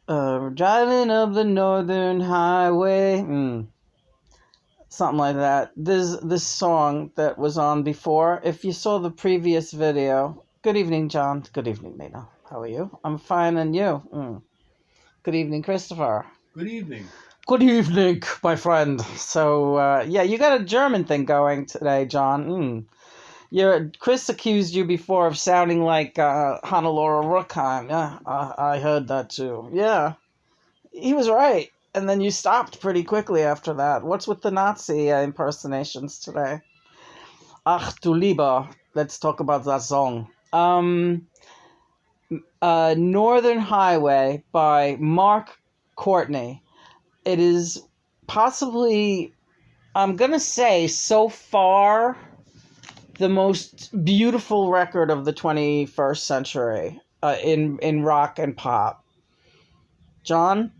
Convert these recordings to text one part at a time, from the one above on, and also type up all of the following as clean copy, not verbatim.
Driving up the northern highway. Something like that. This song that was on before. If you saw the previous video. Good evening, John. Good evening, Lena. How are you? I'm fine, and you? Good evening, Christopher. Good evening. Good evening, my friend. So, yeah, you got a German thing going today, John. Chris accused you before of sounding like Hannelore Ruckheim. Yeah, I heard that too. Yeah, he was right. And then you stopped pretty quickly after that. What's with the Nazi impersonations today? Ach du Lieber. Let's talk about that song. Northern Highway by Mark Courtney. It is possibly, I'm going to say, so far, the most beautiful record of the 21st century in rock and pop. John,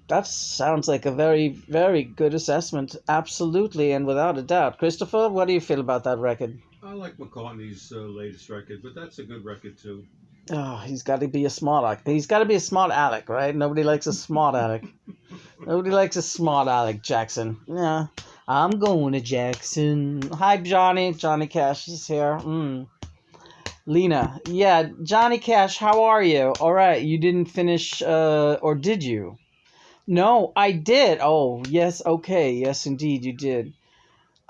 that sounds like a very, very good assessment. Absolutely, and without a doubt. Christopher, what do you feel about that record? I like McCartney's latest record, but that's a good record too. Oh, he's got to be a smart aleck. He's got to be a smart aleck, right? Nobody likes a smart aleck. Nobody likes a smart aleck, Jackson. Yeah, I'm going to Jackson. Hi, Johnny. Johnny Cash is here. Lena. Yeah, Johnny Cash, how are you? All right, you didn't finish, or did you? No, I did. Oh, yes, okay. Yes, indeed, you did.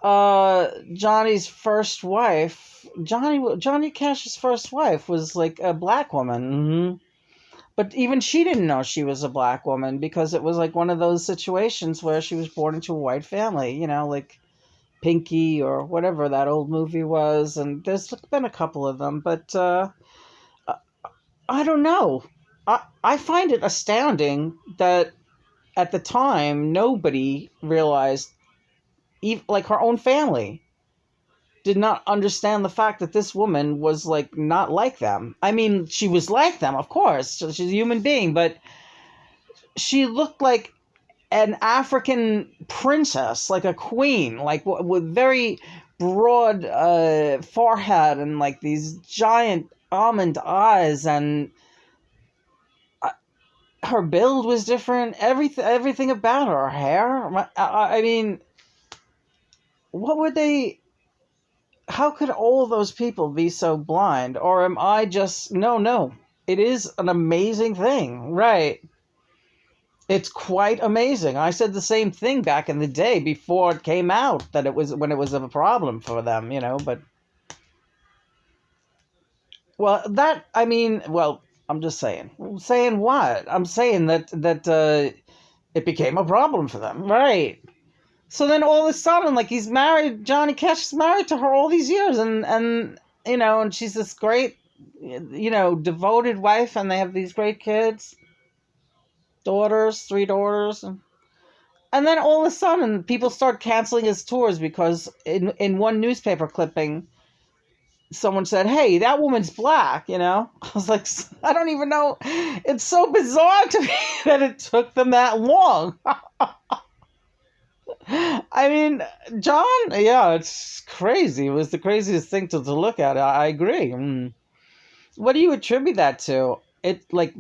Johnny's first wife, Johnny Cash's first wife was like a black woman. But even she didn't know she was a black woman because it was like one of those situations where she was born into a white family, like Pinky or whatever that old movie was. And there's been a couple of them, but I don't know. I find it astounding that at the time nobody realized, even like her own family did not understand the fact that this woman was like not like them. I mean, she was like them, of course. She's a human being, but she looked like an African princess, like a queen, like with very broad forehead and like these giant almond eyes, and her build was different. Everything about her hair. I mean, what would they? How could all those people be so blind? Or am I just... No. It is an amazing thing, right? It's quite amazing. I said the same thing back in the day before it came out, that it was when it was a problem for them, but... Well, I'm just saying. Saying what? I'm saying that it became a problem for them, right? So then all of a sudden, like, he's married, Johnny Cash is married to her all these years, and and she's this great, devoted wife, and they have these great kids, 3 daughters, and then all of a sudden, people start canceling his tours because in one newspaper clipping, someone said, "Hey, that woman's black," I was like, I don't even know. It's so bizarre to me that it took them that long. I mean, John, yeah, it's crazy. It was the craziest thing to look at. I agree. What do you attribute that to? It like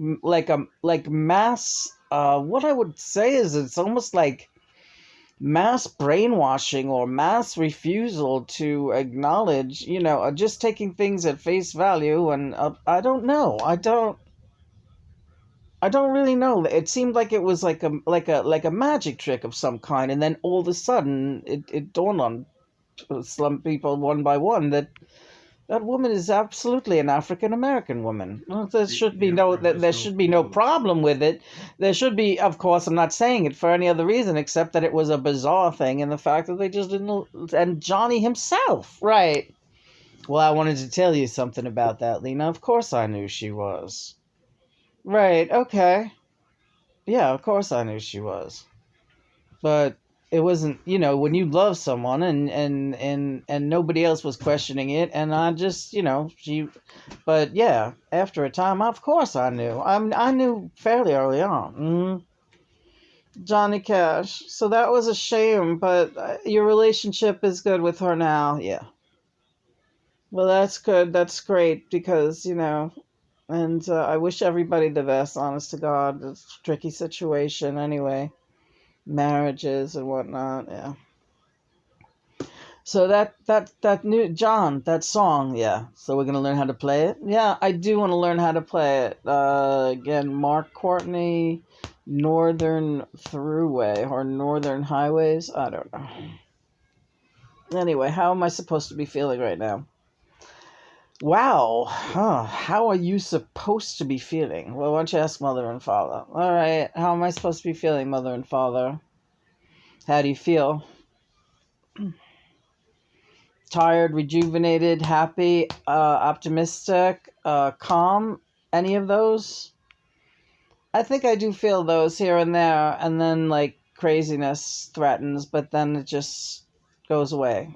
mass. What I would say is it's almost like mass brainwashing or mass refusal to acknowledge. Just taking things at face value. And I don't know. I don't really know. It seemed like it was like a magic trick of some kind, and then all of a sudden it dawned on some people one by one that that woman is absolutely an African American woman. Well, there should be there should be no problem with it. There should be, of course. I'm not saying it for any other reason except that it was a bizarre thing, and the fact that they just didn't. And Johnny himself, right? Well, I wanted to tell you something about that, Lena. Of course, I knew she was. Right. Okay. Yeah, of course I knew she was. But it wasn't, when you love someone and nobody else was questioning it, and I just, but yeah, after a time, of course I knew. I knew fairly early on. Johnny Cash. So that was a shame, but your relationship is good with her now. Yeah. Well, that's good. That's great because, And I wish everybody the best, honest to God. It's a tricky situation anyway. Marriages and whatnot, yeah. So that new John, that song, yeah. So we're gonna learn how to play it. Yeah, I do want to learn how to play it. Again, Mark Courtney, Northern Thruway or Northern Highways. I don't know. Anyway, how am I supposed to be feeling right now? Wow. Huh. How are you supposed to be feeling? Well, why don't you ask Mother and Father? All right. How am I supposed to be feeling, Mother and Father? How do you feel? Tired, rejuvenated, happy, optimistic, calm? Any of those? I think I do feel those here and there, and then like craziness threatens, but then it just goes away.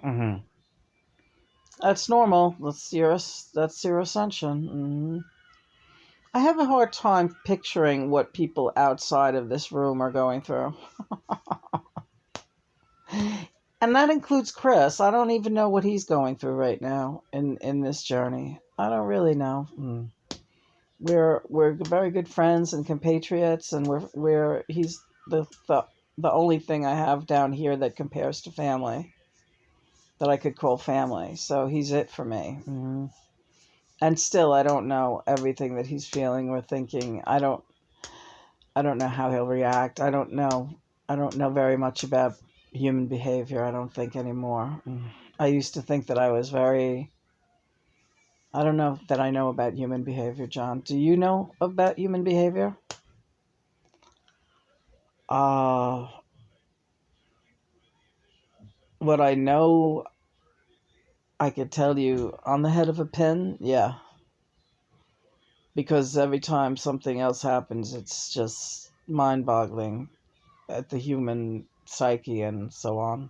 That's normal. That's your ascension. I have a hard time picturing what people outside of this room are going through. And that includes Chris. I don't even know what he's going through right now in this journey. I don't really know. We're very good friends and compatriots, and he's the only thing I have down here that compares to family, that I could call family. So he's it for me. And still, I don't know everything that he's feeling or thinking. I don't know how he'll react. I don't know very much about human behavior, I don't think, anymore. I used to think that I was very. I don't know that I know about human behavior, John. Do you know about human behavior? Uh, what I know, I could tell you on the head of a pin, yeah. Because every time something else happens, it's just mind boggling at the human psyche and so on.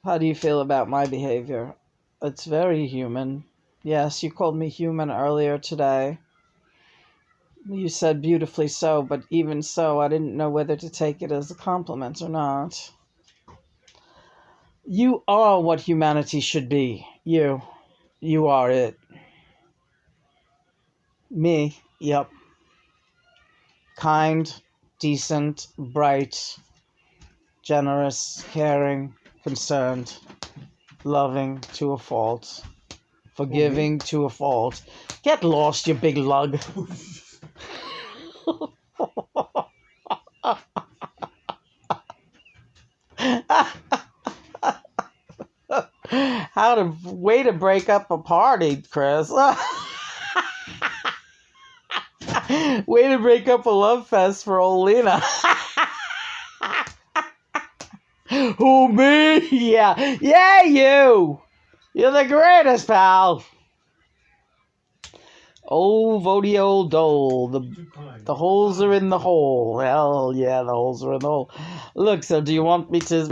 How do you feel about my behavior? It's very human. Yes, you called me human earlier today. You said beautifully so, but even so, I didn't know whether to take it as a compliment or not. You are what humanity should be. You. You are it. Me. Yep. Kind, decent, bright, generous, caring, concerned, loving to a fault, forgiving to a fault. Get lost, you big lug. Way to break up a party, Chris. Way to break up a love fest for old Lena. Who, me? Yeah. Yeah, you. You're the greatest, pal. Oh, Vody old dole. The holes are in the hole. Hell yeah, the holes are in the hole. Look, so do you want me to